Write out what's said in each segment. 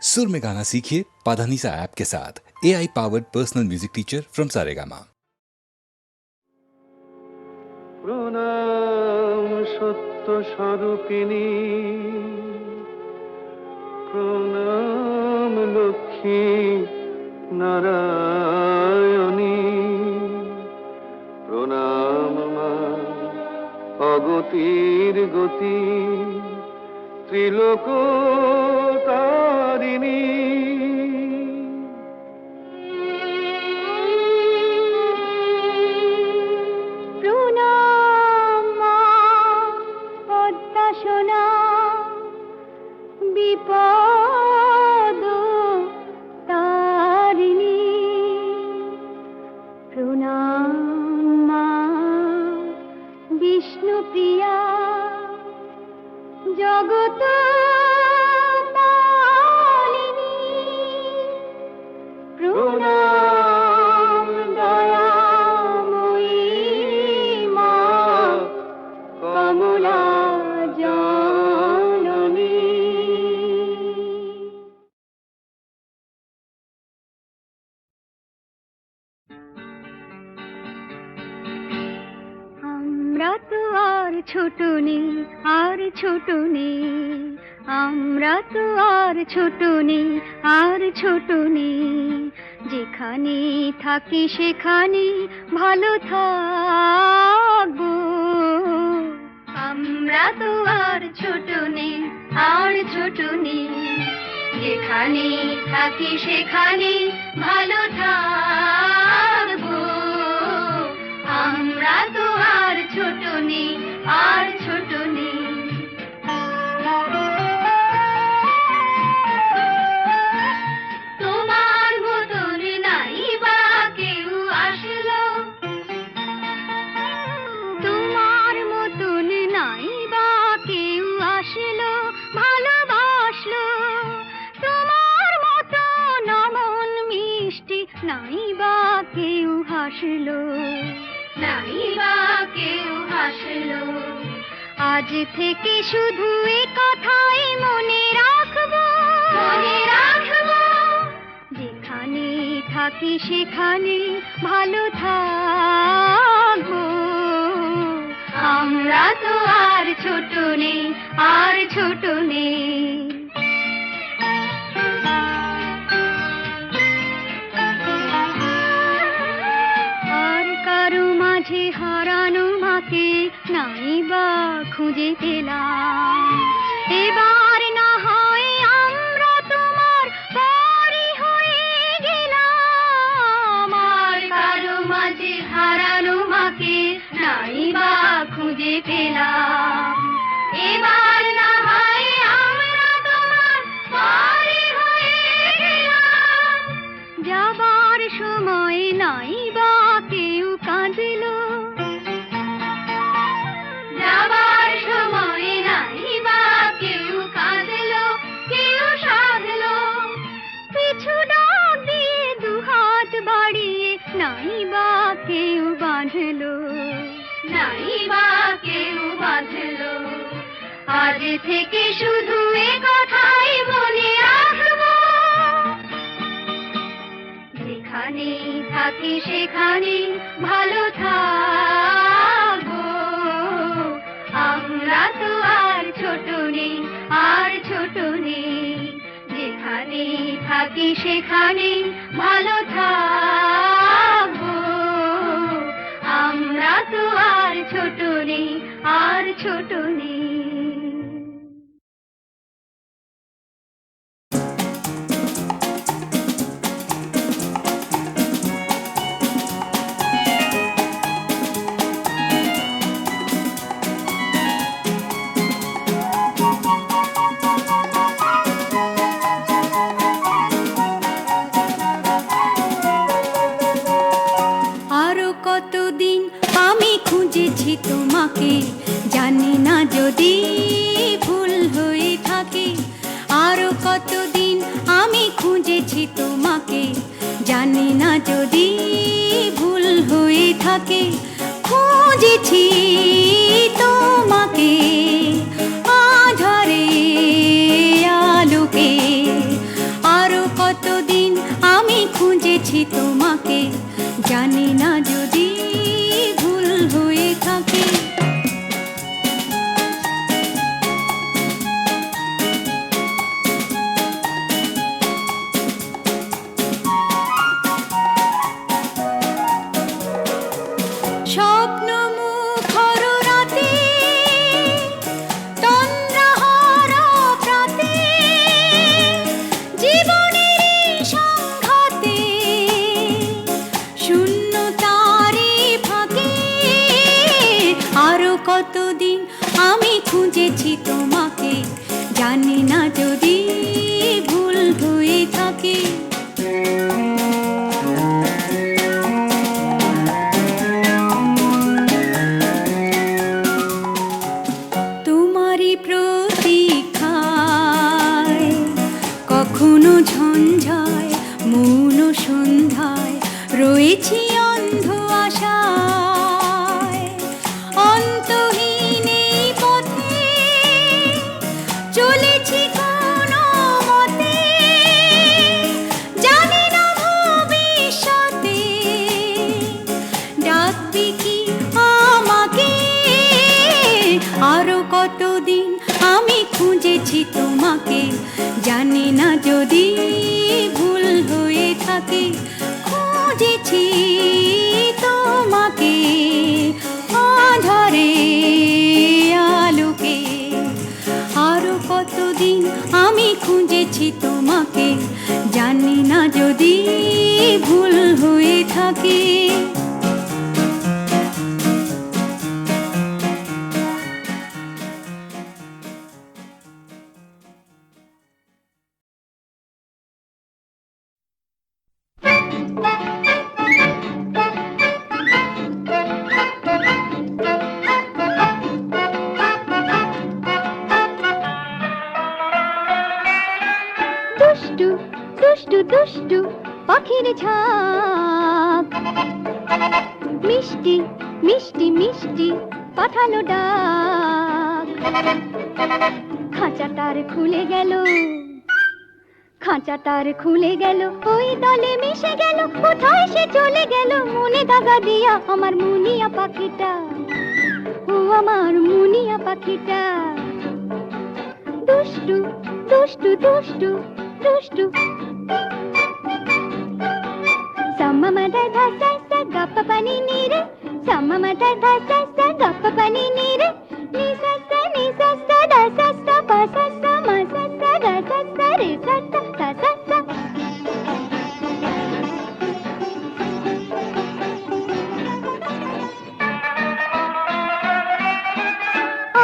सुर में गाना सीखिए पाधानीसा ऐप के साथ। AI powered personal music teacher from Saregama. প্রণাম সত্য স্বরূপিণী, প্রণাম লক্ষ্মী নারায়ণী, প্রণাম মা অগতির গতি ত্রিলোক তারিণী। বিপদ তারিণী, প্রণাম মা বিষ্ণুপ্রিয়া, জগত পালিনী, প্রণাম দয়াময়ী মা কমলা ছোট নেই আর ছোট নেই, আমরা তো আর ছোট নেই আর ছোট নেই, যেখানে থাকি সেখানে ভালো থাকবো। আমরা তো আর ছোট নেই আর ছোট নেই, যেখানে থাকি সেখানে ভালো থাকবো। আমরা তো আর ছোট নেই আর ছোট নেই। তোমার মতন নাই বা কেউ আসলো, তোমার মতন নাই বা কেউ আসলো, ভালোবাসলো। তোমার মতন অমন মিষ্টি নাই বা কেউ হাসলো, নাই বা কেউ হাসলো। আজ থেকে শুধু এ কথাই মনে রাখবো, মনে রাখবো, যেখানে থাকি সেখানে ভালো থাকবো। আমরা তো আর ছোট নেই আর ছোট নেই। মাঝে হারানো মাকে নাই বা খুঁজে পেলাম, এবার না হয় আমরা তোমার পরি হয়ে গেলাম। আর কারো মাঝে হারানো মাকে নাই বা খুঁজে পেলাম, এবার না হয় আমরা তোমার পরি হয়ে গেলাম। যাবার সময় নাই বা কেউ কাঁদলো, যাবার সময় নাই বা কেউ কাঁদলো, কেউ সাধলো। পিছু ডাক দিয়ে দুহাত বাড়িয়ে নাই বা কেউ বাঁধলো, নাই বা কেউ বাঁধলো। আজ থেকে শুধু এ কথাই মনে রাখবো, যেখানে থাকি সেখানে ভালো থাকবো। আমরা তো আর ছোট নেই আর ছোট নেই, যেখানে থাকি সেখানে ভালো থাকবো। আমরা তো আর ছোট নেই আর ছোট নেই। কতদিন আমি খুঁজেছি তোমাকে, জানি না যদি ভুল হয়ে থাকে। আরো কতদিন আমি খুঁজেছি তোমাকে, জানি না যদি ভুল হয়ে থাকে। খুঁজেছি তোমাকে আধারে আলোকে, খুঁজেছি তোমাকে, জানি না যদি ভুল হয়ে থাকে। স্বপ্ন মুখর রাতে, তন্দ্রাহারা প্রাতে, জীবনের সংঘাতে, শূন্যতারে ফাঁকে, আরো কতদিন আমি খুঁজেছি তোমাকে, জানি না যদি ভুল হয়ে থাকে। তোমারই প্রতীক্ষায় কখনো ঝঞ্ঝায় মৌন সন্ধ্যায় রয়েছি অন্ধ আশায়, অন্তহীন এই পথে চলেছি কোনো মতে, জানি না ভবিষ্যতে ডাকবি কি আমাকে। আরো কতদিন আমি খুঁজেছি তোমাকে, জানি না যদি ভুল হয়ে থাকে। খুঁজেছি তোমাকে আঁধারে আলোকে, আরো কতদিন আমি খুঁজেছি তোমাকে, জানি না যদি ভুল হয়ে থাকে। দুষ্টু দুষ্টু দুষ্টু পাখির ঝাঁক, মিষ্টি মিষ্টি মিষ্টি পাঠালো ডাক। খাঁচা তার খুলে গেল, খাঁচা তার খুলে গেল, ওই দলে মিশে গেল, কোথায় সে চলে গেল মনে দাগা দিয়া আমার মুনিয়া পাখিটা, ও আমার মুনিয়া পাখিটা। দুষ্টু দুষ্টু দুষ্টু দুষ্টু সাম্মা ধা ধা সা সা গপ্প পানি নীরে, সাম্মা ধা ধা সা সা গপ্প পানি নীরে, নি সা সা দা সা সা পা সা সা মা সা সা গা সা সা রে সা সা সা সা সা।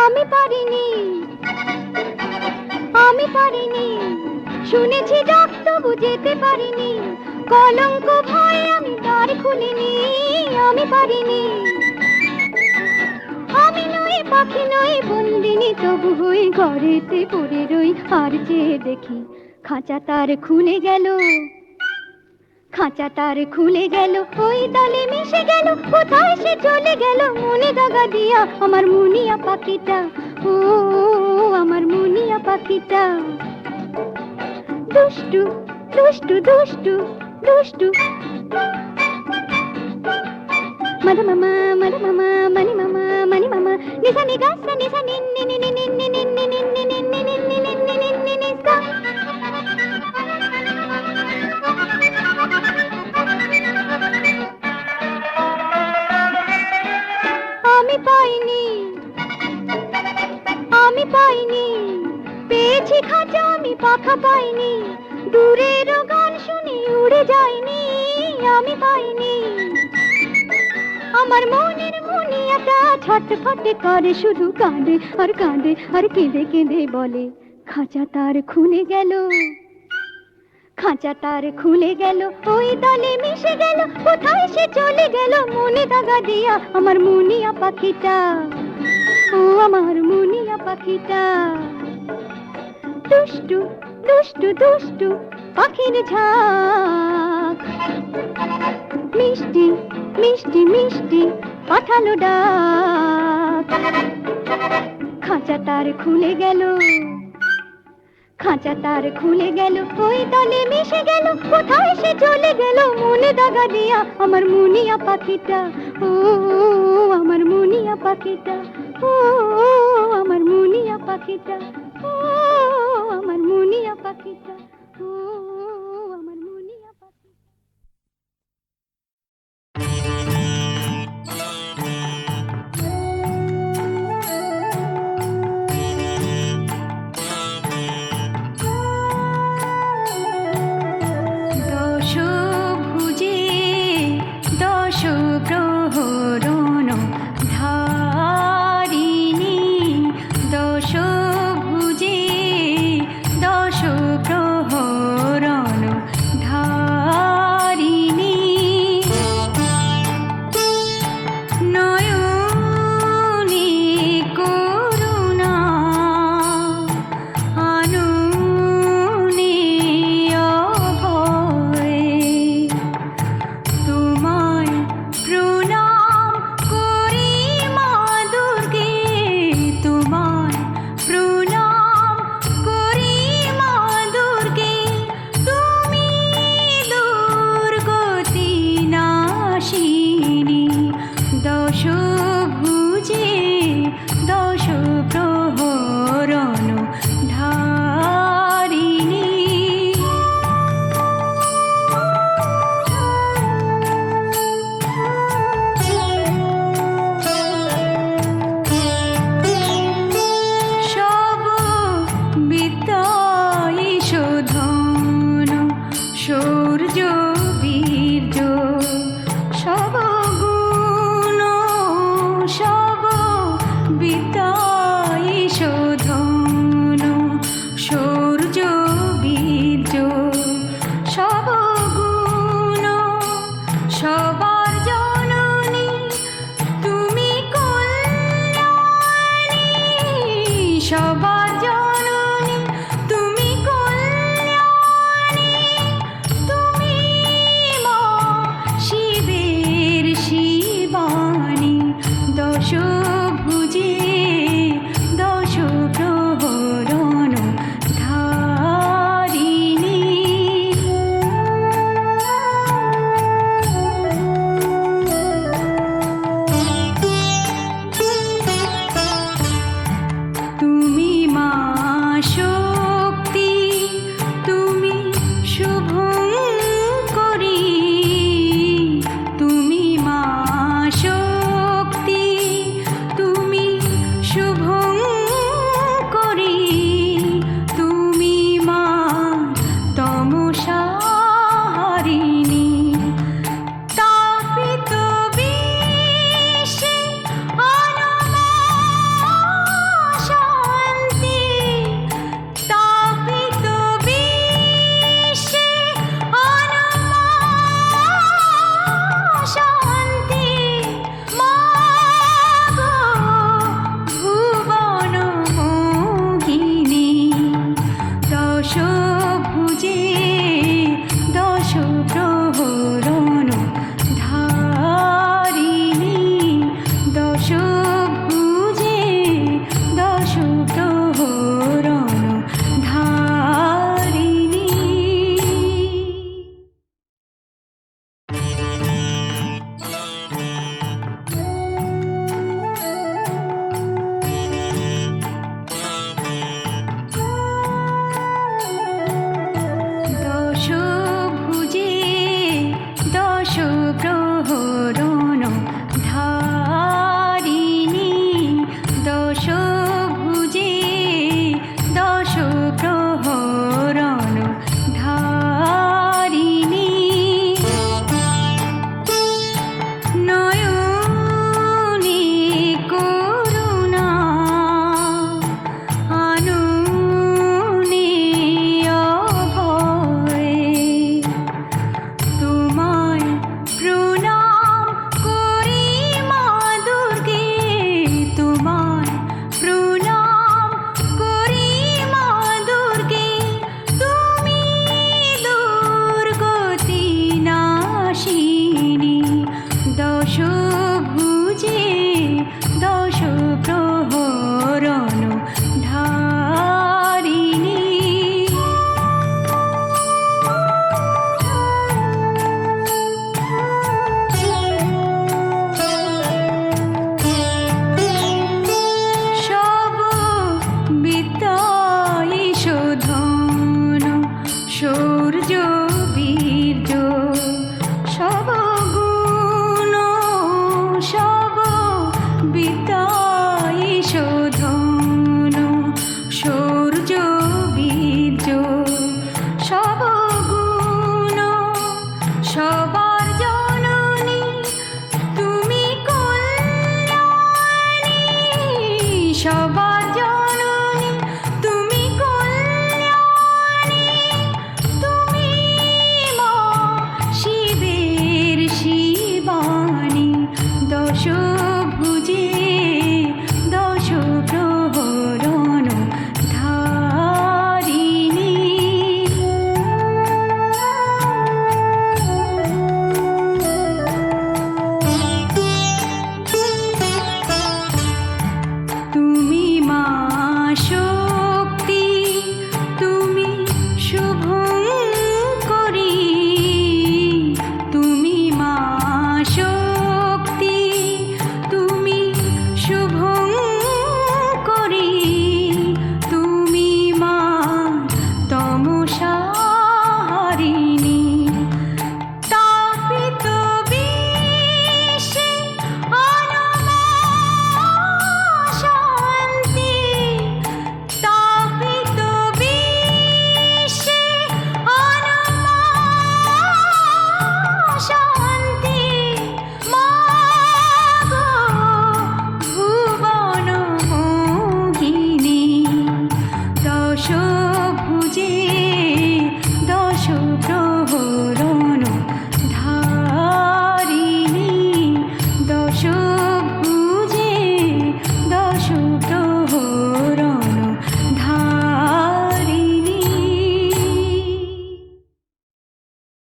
আমি পারিনি, আমি পারিনি, শুনেছি ডাক তবু যেতে পারিনি, কলঙ্ক ভয়ে আমি দ্বার খুলিনি। আমি পারিনি, আমি নই পাখি নই বন্দিনী, তবু হই ঘরেতে পড়ে রই, আর চেয়ে দেখি খাঁচা তার খুলে গেল, খাঁচা তার খুলে গেল, ওই দলে মিশে গেল, কোথায় সে চলে গেল মনে দাগা দিয়া আমার মুনিয়া পাখিটা, ও আমার মুনিয়া পাখিটা। দুষ্টু দুষ্টু দুষ্টু দুষ্টু মধ মামা মধ মামা মনি মামা মনি মামা, নিসা নিগা সা নিসা নিন্নি নিন্নি নিন্নি নিন্নি নিন্নি নিন্নি নিন্নি নিন্নি নিন্নি নিসা। আমি পাইনি, আমি পাইনি, পেয়েছি খাঁচা আমি পাখা পাইনি, দূরের গান শুনি উড়ে যায়নি। আমি পাইনি, আমার মনের মুনিয়াটা ছটফট করে, শুধু কাঁদে আর কাঁদে আর কেঁদে কেঁদে বলে খাঁচা তার খুলে গেল, খাঁচা তার খুলে গেল, ওই দলে মিশে গেল, কোথায় সে চলে গেল মনে দাগা দিয়া আমার মুনিয়া পাখিটা, ও আমার মুনিয়া পাখিটা। দুষ্টু দুষ্টু দুষ্টু পাখির ঝাঁক, মিষ্টি মিষ্টি মিষ্টি পাঠালো ডাক। খাঁচা তার খুলে গেল, খাঁচা তার খুলে গেল, ওই দলে মিশে গেল, কোথায় সে চলে গেল মনে দাগা দিয়া আমার মুনিয়া পাখিটা। ও আমার মুনিয়া পাখিটা, ও আমার মুনিয়া পাখিটা, ও আমার মুনিয়া পাখিটা।